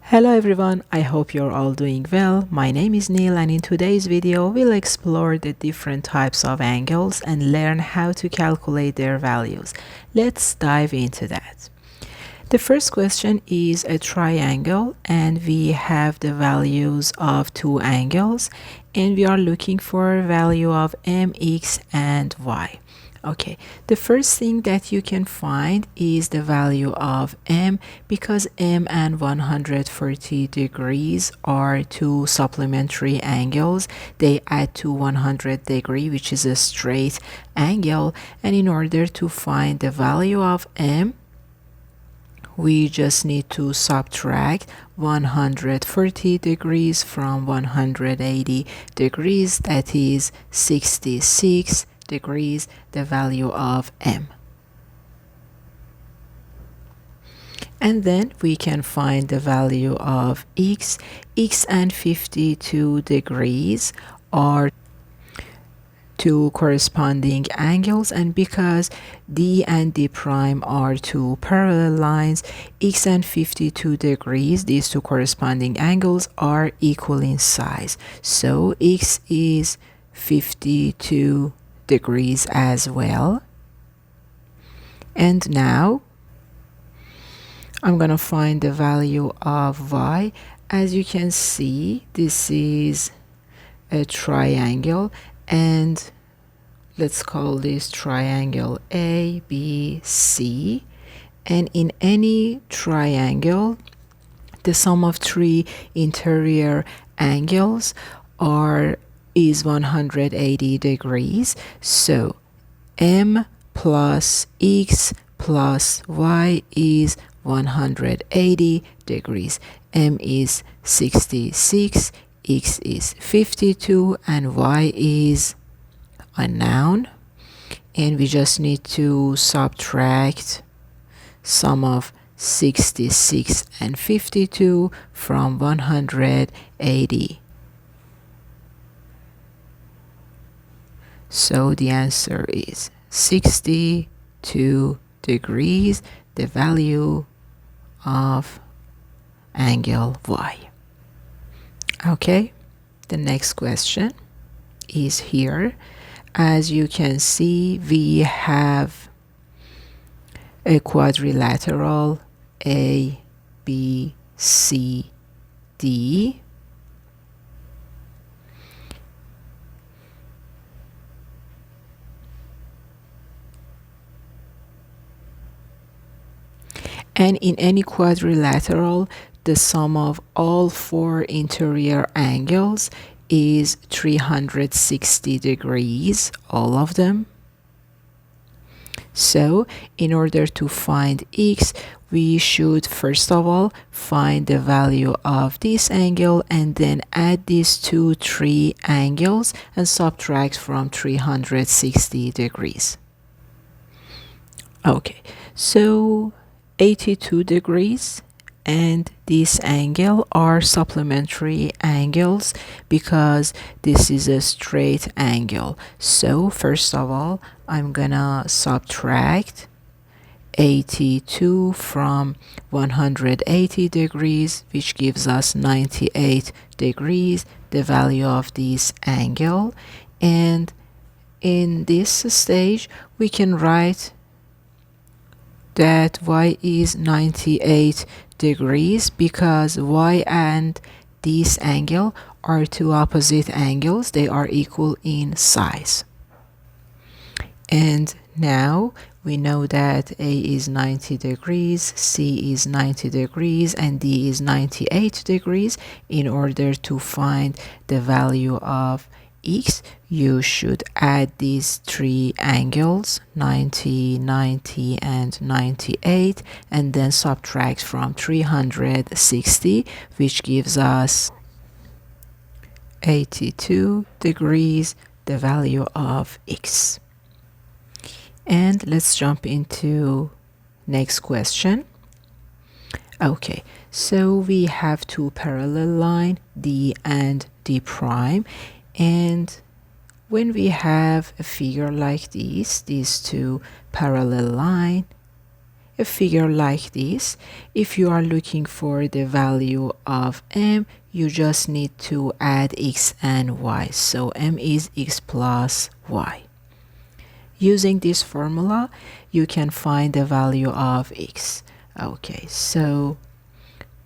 Hello everyone, I hope you're all doing well. My name is Neil and in today's video we'll explore the different types of angles and learn how to calculate their values. Let's dive into that. The first question is a triangle and we have the values of two angles and we are looking for a value of mx and y. Okay, the first thing that you can find is the value of m because m and 140 degrees are two supplementary angles. They add to 100 degree, which is a straight angle, and in order to find the value of m, we just need to subtract 140 degrees from 180 degrees, that is 66 degrees, the value of m. And then we can find the value of x. X and 52 degrees are two corresponding angles, and because D and D prime are two parallel lines, x and 52 degrees, these two corresponding angles, are equal in size. So x is 52 degrees as well. And now I'm gonna find the value of y. As you can see, this is a triangle, and let's call this triangle A, B, C. And in any triangle, the sum of three interior angles is 180 degrees. So m plus x plus y is 180 degrees. M is 66, x is 52, and y is unknown. And we just need to subtract sum of 66 and 52 from 180. So the answer is 62 degrees, the value of angle y. Okay, the next question is here. As you can see, we have a quadrilateral A, B, C, D. And in any quadrilateral, the sum of all four interior angles is 360 degrees, all of them. So in order to find x, we should first of all find the value of this angle and then add these three angles and subtract from 360 degrees. Okay, so 82 degrees and this angle are supplementary angles because this is a straight angle. So first of all, I'm gonna subtract 82 from 180 degrees, which gives us 98 degrees, the value of this angle. And in this stage, we can write that y is 98 degrees because y and this angle are two opposite angles. They are equal in size. And now we know that A is 90 degrees, C is 90 degrees, and D is 98 degrees. In order to find the value of x, you should add these three angles, 90, 90, and 98, and then subtract from 360, which gives us 82 degrees, the value of x. And let's jump into next question. Okay, so we have two parallel lines, D and D prime, and when we have a figure like this, these two parallel lines, a figure like this, if you are looking for the value of m, you just need to add x and y. So m is x plus y. Using this formula, you can find the value of x. Okay, so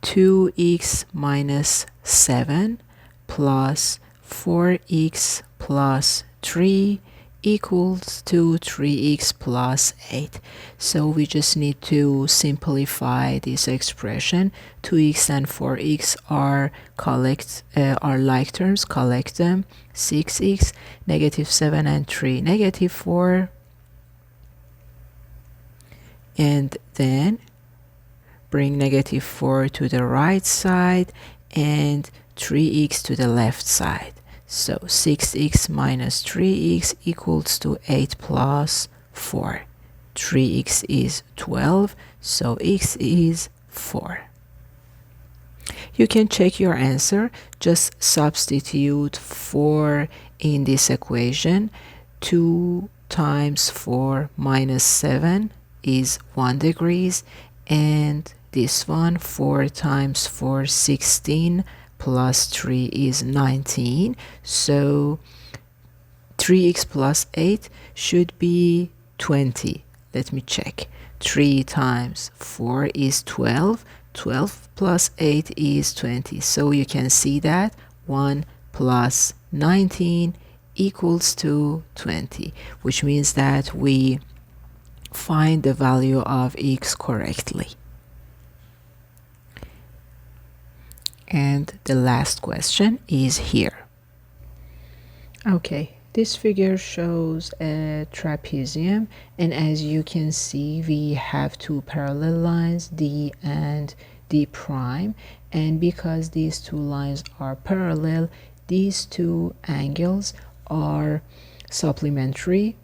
2x minus 7 plus 4x plus 3 equals to 3x plus 8. So we just need to simplify this expression. 2x and 4x are like terms, collect them. 6x, negative 7 and 3, negative 4. And then bring negative 4 to the right side and 3x to the left side. So 6x minus 3x equals to 8 plus 4. 3x is 12, so x is 4. You can check your answer. Just substitute 4 in this equation. 2 times 4 minus 7 is 1 degrees, and this one, 4 times 4, 16, plus 3 is 19. So 3x plus 8 should be 20. Let me check. 3 times 4 is 12. 12 plus 8 is 20. So you can see that 1 plus 19 equals to 20, which means that we find the value of x correctly. And the last question is here. Okay, this figure shows a trapezium, and as you can see, we have two parallel lines, D and D prime, and because these two lines are parallel, these two angles are supplementary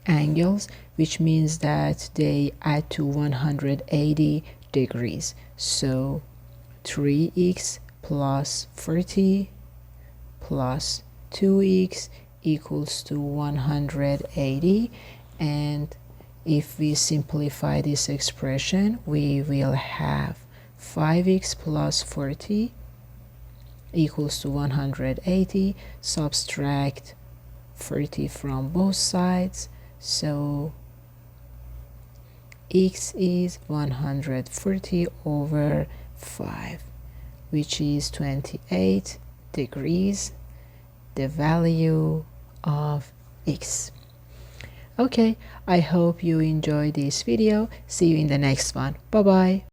angles, which means that they add to 180 degrees. So 3x plus 40 plus 2x equals to 180, and if we simplify this expression, we will have 5x plus 40 equals to 180. Subtract 40 from both sides, so x is 140 over 5, which is 28 degrees, the value of x. Okay, I hope you enjoyed this video. See you in the next one. Bye bye.